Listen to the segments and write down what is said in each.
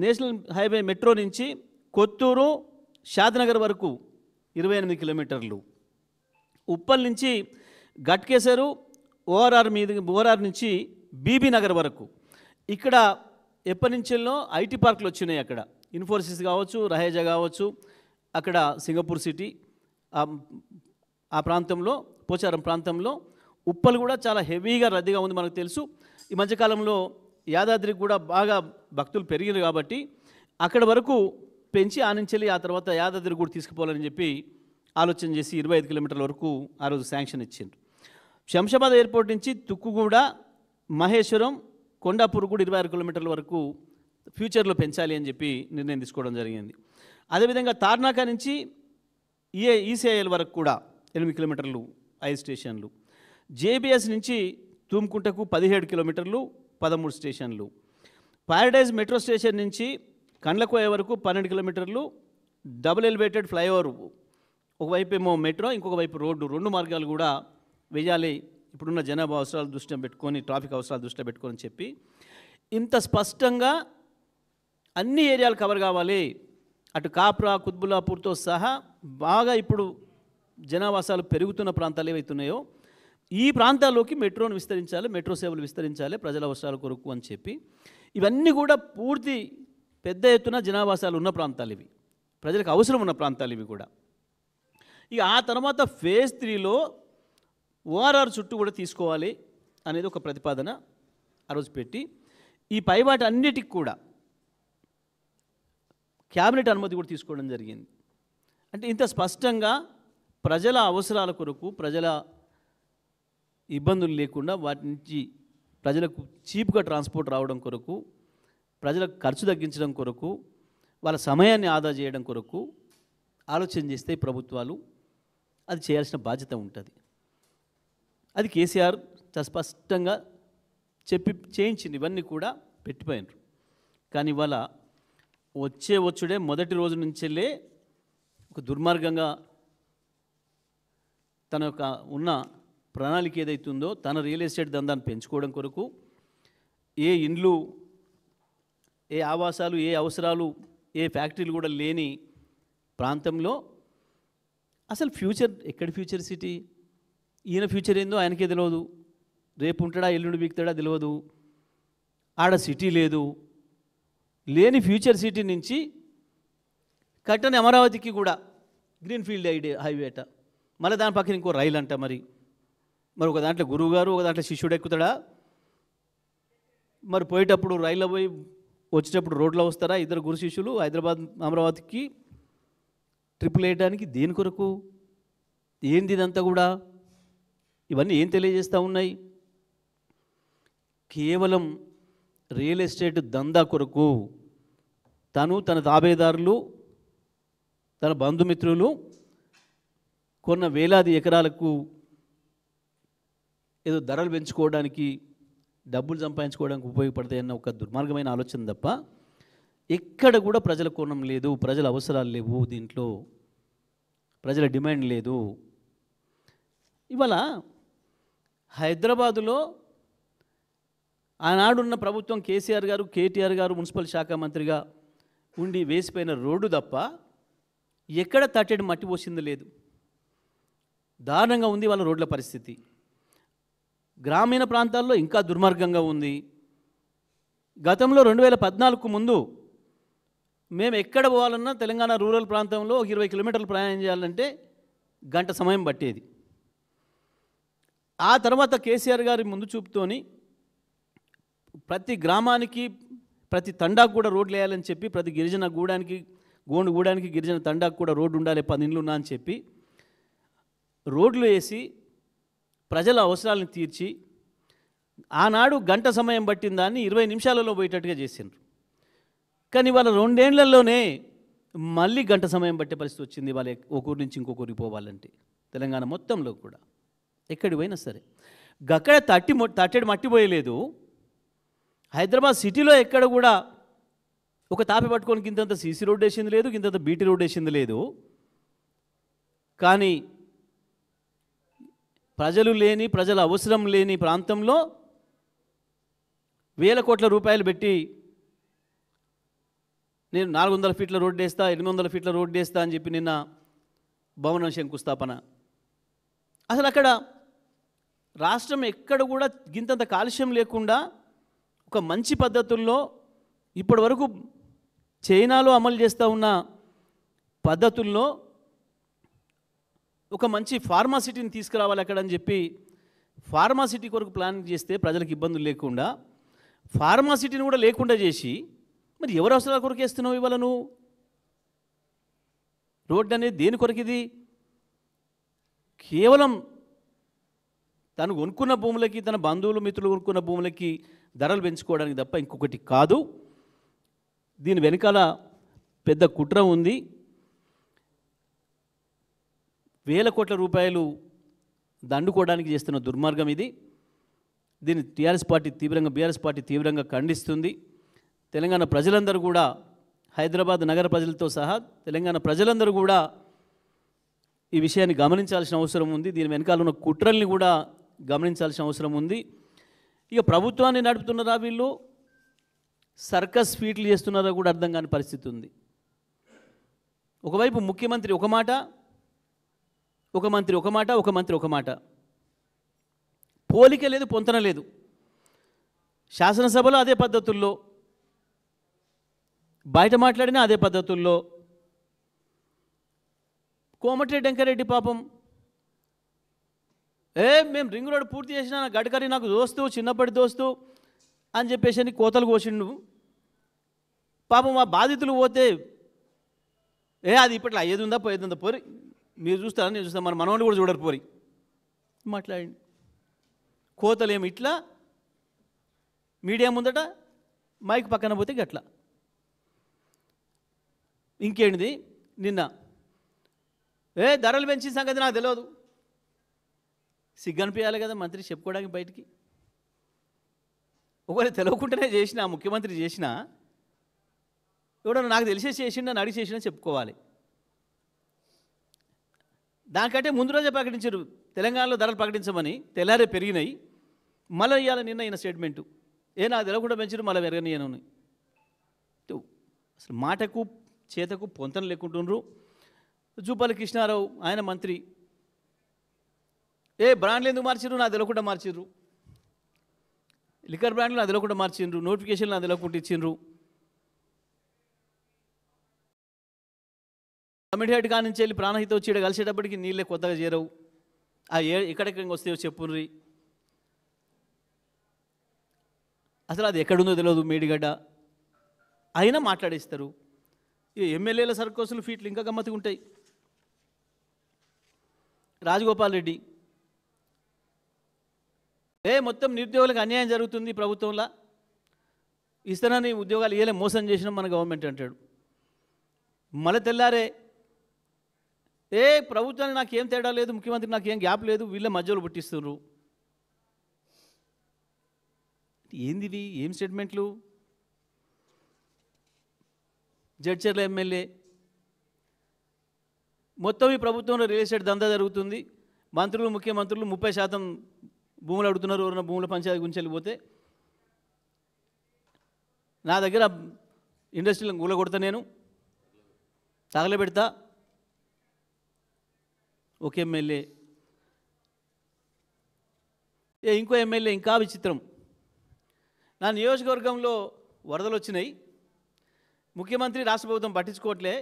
National highway metro నుంచి కొత్తూరు షాద్నగర్ వరకు 28 కిలోమీటర్లు, ఉప్పల్ నుంచి గట్కేసరు ఓఆర్ఆర్ నుంచి బీబీ నగర్ వరకు. ఇక్కడ ఎప్పటి నుంచెల్లో ఐటీ పార్కులు వచ్చినాయి. అక్కడ ఇన్ఫోసిస్ కావచ్చు, రహేజా కావచ్చు, అక్కడ సింగపూర్ సిటీ ఆ ప్రాంతంలో, పోచారం ప్రాంతంలో. ఉప్పల్ కూడా చాలా హెవీగా రద్దీగా ఉంది మనకు తెలుసు. ఈ మధ్యకాలంలో యాదాద్రికి కూడా బాగా భక్తులు పెరిగారు కాబట్టి అక్కడ వరకు పెంచి ఆనించెల్లి ఆ తర్వాత యాదాద్రి కూడా తీసుకుపోవాలని చెప్పి ఆలోచన చేసి 25 కిలోమీటర్ల వరకు ఆ రోజు శాంక్షన్ ఇచ్చిండ్రు. శంషాబాద్ ఎయిర్పోర్ట్ నుంచి తుక్కుగూడ, మహేశ్వరం, కొండాపూర్ కూడా 26 కిలోమీటర్ల వరకు ఫ్యూచర్లో పెంచాలి అని చెప్పి నిర్ణయం తీసుకోవడం జరిగింది. అదేవిధంగా తార్నాక నుంచి ఈసీఐఎల్ వరకు కూడా 8 కిలోమీటర్లు 5 స్టేషన్లు. జేబీఎస్ నుంచి తూమ్కుంటకు 17 కిలోమీటర్లు 13 స్టేషన్లు. ప్యారడైజ్ మెట్రో స్టేషన్ నుంచి కండ్లకోయ వరకు 12 కిలోమీటర్లు, డబుల్ ఎలివేటెడ్ ఫ్లైఓవర్, ఒకవైపు ఏమో మెట్రో, ఇంకొక వైపు రోడ్డు, 2 మార్గాలు కూడా వేయాలి ఇప్పుడున్న జనాభా అవసరాలు దృష్టిలో పెట్టుకొని, ట్రాఫిక్ అవసరాలు దృష్టిలో పెట్టుకొని చెప్పి ఇంత స్పష్టంగా అన్ని ఏరియాలు కవర్ కావాలి. అటు కాప్రా, కుత్బుల్లాపూర్తో సహా బాగా ఇప్పుడు జనావాసాలు పెరుగుతున్న ప్రాంతాలు ఏవైతున్నాయో ఈ ప్రాంతాల్లోకి మెట్రోను విస్తరించాలి, మెట్రో సేవలు విస్తరించాలి ప్రజల అవసరాల కొరకు అని చెప్పి ఇవన్నీ కూడా పూర్తి పెద్ద ఎత్తున జనావాసాలు ఉన్న ప్రాంతాలు ఇవి, ప్రజలకు అవసరం ఉన్న ప్రాంతాలు ఇవి కూడా. ఇక ఆ తర్వాత ఫేజ్ 3లో ఓఆర్ఆర్ చుట్టూ కూడా తీసుకోవాలి అనేది ఒక ప్రతిపాదన ఆ రోజు పెట్టి ఈ పైవాటి అన్నిటికి కూడా క్యాబినెట్ అనుమతి కూడా తీసుకోవడం జరిగింది. అంటే ఇంత స్పష్టంగా ప్రజల అవసరాల కొరకు, ప్రజల ఇబ్బందులు లేకుండా వాటి నుంచి ప్రజలకు చీప్గా ట్రాన్స్పోర్ట్ రావడం కొరకు, ప్రజలకు ఖర్చు తగ్గించడం కొరకు, వాళ్ళ సమయాన్ని ఆదా చేయడం కొరకు ఆలోచన చేస్తే ప్రభుత్వాలు అది చేయాల్సిన బాధ్యత ఉంటుంది. అది కేసీఆర్ చాలా స్పష్టంగా చెప్పి చేయించింది, ఇవన్నీ కూడా పెట్టిపోయినారు. కానీ ఇవాళ వచ్చుడే మొదటి రోజు నుంచెల్లే ఒక దుర్మార్గంగా తన యొక్క ఉన్న ప్రణాళిక ఏదైతుందో తన రియల్ ఎస్టేట్ దందాన్ని పెంచుకోవడం కొరకు, ఏ ఇండ్లు, ఏ ఆవాసాలు, ఏ అవసరాలు, ఏ ఫ్యాక్టరీలు కూడా లేని ప్రాంతంలో అసలు ఫ్యూచర్ ఎక్కడి ఫ్యూచర్ సిటీ, ఈయన ఫ్యూచర్ ఏందో ఆయనకే తెలియదు, రేపు ఉంటాడా ఎల్లుండి బీక్తాడా తెలియదు, ఆడ సిటీ లేదు, లేని ఫ్యూచర్ సిటీ నుంచి కట్టని అమరావతికి కూడా గ్రీన్ఫీల్డ్ హైవే అట, మళ్ళీ దాని పక్కన ఇంకో రైలు అంట. మరి ఒక దాంట్లో గురువు గారు, ఒక దాంట్లో శిష్యుడు ఎక్కుతాడా? మరి పోయేటప్పుడు రైల్లో పోయి వచ్చేటప్పుడు రోడ్లో వస్తారా ఇద్దరు గురు శిష్యులు హైదరాబాద్ అమరావతికి ట్రిపుల్ వేయడానికి? దేని కొరకు? ఏంది ఇదంతా కూడా? ఇవన్నీ ఏం తెలియజేస్తూ ఉన్నాయి? కేవలం రియల్ ఎస్టేట్ దందా కొరకు తను, తన తాబేదారులు, తన బంధుమిత్రులు కొన్న వేలాది ఎకరాలకు ఏదో ధరలు పెంచుకోవడానికి, డబ్బులు సంపాదించుకోవడానికి ఉపయోగపడతాయన్న ఒక దుర్మార్గమైన ఆలోచన తప్ప ఎక్కడ కూడా ప్రజల కోణం లేదు, ప్రజల అవసరాలు లేవు, దీంట్లో ప్రజల డిమాండ్ లేదు. ఇవాళ హైదరాబాదులో ఆనాడున్న ప్రభుత్వం కేసీఆర్ గారు, కేటీఆర్ గారు మున్సిపల్ శాఖ మంత్రిగా ఉండి వేసిపోయిన రోడ్డు తప్ప ఎక్కడ తట్టెడు మట్టి పోసింది లేదు. దారుణంగా ఉంది వాళ్ళ రోడ్ల పరిస్థితి. గ్రామీణ ప్రాంతాల్లో ఇంకా దుర్మార్గంగా ఉంది. గతంలో 2014కు ముందు మేము ఎక్కడ పోవాలన్నా తెలంగాణ రూరల్ ప్రాంతంలో 20 కిలోమీటర్లు ప్రయాణం చేయాలంటే గంట సమయం పట్టేది. ఆ తర్వాత కేసీఆర్ గారి ముందు చూపుతోని ప్రతి గ్రామానికి, ప్రతి తండాకు కూడా రోడ్లు వేయాలని చెప్పి, ప్రతి గిరిజన గూడానికి గిరిజన తండాకు కూడా రోడ్డు ఉండాలి, 10 ఇండ్లు ఉన్నా అని చెప్పి రోడ్లు వేసి ప్రజల అవసరాలను తీర్చి ఆనాడు గంట సమయం పట్టిన దాన్ని 20 నిమిషాలలో పోయేటట్టుగా చేసిండ్రు. కానీ వాళ్ళ 2 ఏళ్లలోనే మళ్ళీ గంట సమయం పట్టే పరిస్థితి వచ్చింది. వాళ్ళ ఒక ఊరి నుంచి ఇంకొకరికి పోవాలంటే తెలంగాణ మొత్తంలో కూడా ఎక్కడికి పోయినా సరే. అక్కడ తట్టెడు మట్టిపోయలేదు. హైదరాబాద్ సిటీలో ఎక్కడ కూడా ఒక తాపి పట్టుకొని ఇంతంత సీసీ రోడ్ వేసింది లేదు, ఇంతంత బీటీ రోడ్ వేసింది లేదు. కానీ ప్రజలు లేని, ప్రజల అవసరం లేని ప్రాంతంలో వేల కోట్ల రూపాయలు పెట్టి నేను 400 ఫీట్ల రోడ్డు వేస్తా, 800 ఫీట్ల రోడ్డు వేస్తా అని చెప్పి నిన్న భవనం శంకుస్థాపన. అసలు అక్కడ రాష్ట్రం ఎక్కడ కూడా గింతంత కాలుష్యం లేకుండా ఒక మంచి పద్ధతుల్లో ఇప్పటి వరకు చైనాలో అమలు చేస్తూ ఉన్న పద్ధతుల్లో ఒక మంచి ఫార్మాసిటీని తీసుకురావాలి అక్కడ అని చెప్పి ఫార్మాసిటీ కొరకు ప్లానింగ్ చేస్తే ప్రజలకు ఇబ్బందులు లేకుండా ఫార్మాసిటీని కూడా లేకుండా చేసి మరి ఎవరు అవసరాల కొరకు వేస్తున్నావు ఇవాళ నువ్వు? రోడ్డు అనేది దేని కొరకు? ఇది కేవలం తను కొనుక్కున్న భూములకి, తన బంధువులు మిత్రులు కొనుక్కున్న భూములకి ధరలు పెంచుకోవడానికి తప్ప ఇంకొకటి కాదు. దీని వెనకాల పెద్ద కుట్ర ఉంది. వేల కోట్ల రూపాయలు దండుకోవడానికి చేస్తున్న దుర్మార్గం ఇది. దీన్ని బీఆర్ఎస్ పార్టీ తీవ్రంగా ఖండిస్తుంది. తెలంగాణ ప్రజలందరూ కూడా, హైదరాబాద్ నగర ప్రజలతో సహా తెలంగాణ ప్రజలందరూ కూడా ఈ విషయాన్ని గమనించాల్సిన అవసరం ఉంది. దీని వెనకాల ఉన్న కుట్రల్ని కూడా గమనించాల్సిన అవసరం ఉంది. ఇక ప్రభుత్వాన్ని నడుపుతున్నారా వీళ్ళు, సర్కస్ ఫీట్లు చేస్తున్నారా కూడా అర్థం కాని పరిస్థితి ఉంది. ఒకవైపు ముఖ్యమంత్రి ఒక మాట, ఒక మంత్రి ఒక మాట, పోలిక లేదు, పొంతన లేదు. శాసనసభలో అదే పద్ధతుల్లో, బయట మాట్లాడినా అదే పద్ధతుల్లో. కోమటిరెడ్డి వెంకరెడ్డి పాపం మేము రింగ్ రోడ్ పూర్తి చేసినా, గడ్కరీ నాకు దోస్తు, చిన్నప్పటి దోస్తు అని చెప్పేసి కోతలు కోసిండు. పాపం ఆ బాధితులు పోతే అది ఇప్పట్లో అయ్యేది ఉందా పోయేది ఉందా, పోరి మీరు చూస్తారా నేను చూస్తాను, మన మనవాళ్ళు కూడా చూడరు పోరి మాట్లాడండి. కోతలు ఏమి ఇట్లా మీడియా ముందట, మైక్ పక్కన పోతే గట్లా. ఇంకేంటిది నిన్న ధరలు పెంచిన సంగతి నాకు తెలియదు. సిగ్గనిపించాలి కదా మంత్రి చెప్పుకోవడానికి బయటికి. ఒకవేళ తెలియకుండానే చేసినా, ముఖ్యమంత్రి చేసినా, ఎవడన్నా నాకు తెలిసే చేసిండని అడిగి చేసినా చెప్పుకోవాలి. దానికంటే ముందు రోజే ప్రకటించారు తెలంగాణలో ధరలు ప్రకటించమని, తెల్లారే పెరిగినాయి. మళ్ళీ ఇవ్వాలి నిన్న ఈయన స్టేట్మెంటు, నాకు తెలియకుండా పెంచారు మళ్ళీ పెరగనియను. అసలు మాటకు చేతకు పొంతన లేకుంటుండ్రు. జూపల్లి కృష్ణారావు ఆయన మంత్రి, బ్రాండ్లు ఎందుకు మార్చిర్రు, నాకు తెలియకుండా మార్చిర్రు. లిక్కర్ బ్రాండ్లు నాకు తెలియకుండా మార్చిండ్రు, నోటిఫికేషన్లు నాకు తెలియకుండా ఇచ్చిండ్రు. కమిటీ కాడి నుంచి వెళ్ళి ప్రాణహిత వచ్చి కలిసేటప్పటికి నీళ్ళే కొత్తగా చేరవు. ఎక్కడెక్కడ వస్తాయో చెప్పుర్రి. అసలు అది ఎక్కడుందో తెలియదు మేడిగడ్డ, అయినా మాట్లాడేస్తారు. ఈ ఎమ్మెల్యేల సర్కోసులు ఫీట్లు ఇంకా గమ్మత్తుగా ఉంటాయి. రాజగోపాల్ రెడ్డి మొత్తం నిరుద్యోగులకు అన్యాయం జరుగుతుంది ప్రభుత్వంలో, ఇస్తానని ఉద్యోగాలు ఇయ్యలే, మోసం చేసినాం మన గవర్నమెంట్ అంటాడు. మళ్ళీ తెల్లారే ప్రభుత్వానికి నాకేం తేడా లేదు, ముఖ్యమంత్రికి నాకేం గ్యాప్ లేదు, వీళ్ళ మధ్యలో పుట్టిస్తున్నారు. ఏందివి, ఏం స్టేట్మెంట్లు? జడ్చర్ల ఎమ్మెల్యే మొత్తం ఈ ప్రభుత్వంలో రియల్ ఎస్టేట్ దందా జరుగుతుంది, మంత్రులు ముఖ్యమంత్రులు 30% భూములు అడుగుతున్నారు. ఎవరైనా భూముల పంచాయతీ గురించి వెళ్ళిపోతే నా దగ్గర ఇండస్ట్రీలను గూల కొడతా, నేను తగలబెడతా. ఒక ఎమ్మెల్యే ఇంకో ఎమ్మెల్యే ఇంకా విచిత్రం. నా నియోజకవర్గంలో వరదలు వచ్చినాయి, ముఖ్యమంత్రి రాష్ట్ర ప్రభుత్వం పట్టించుకోవట్లే,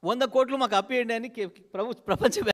100 కోట్లు మాకు అప్పేయండి అని ప్రపంచ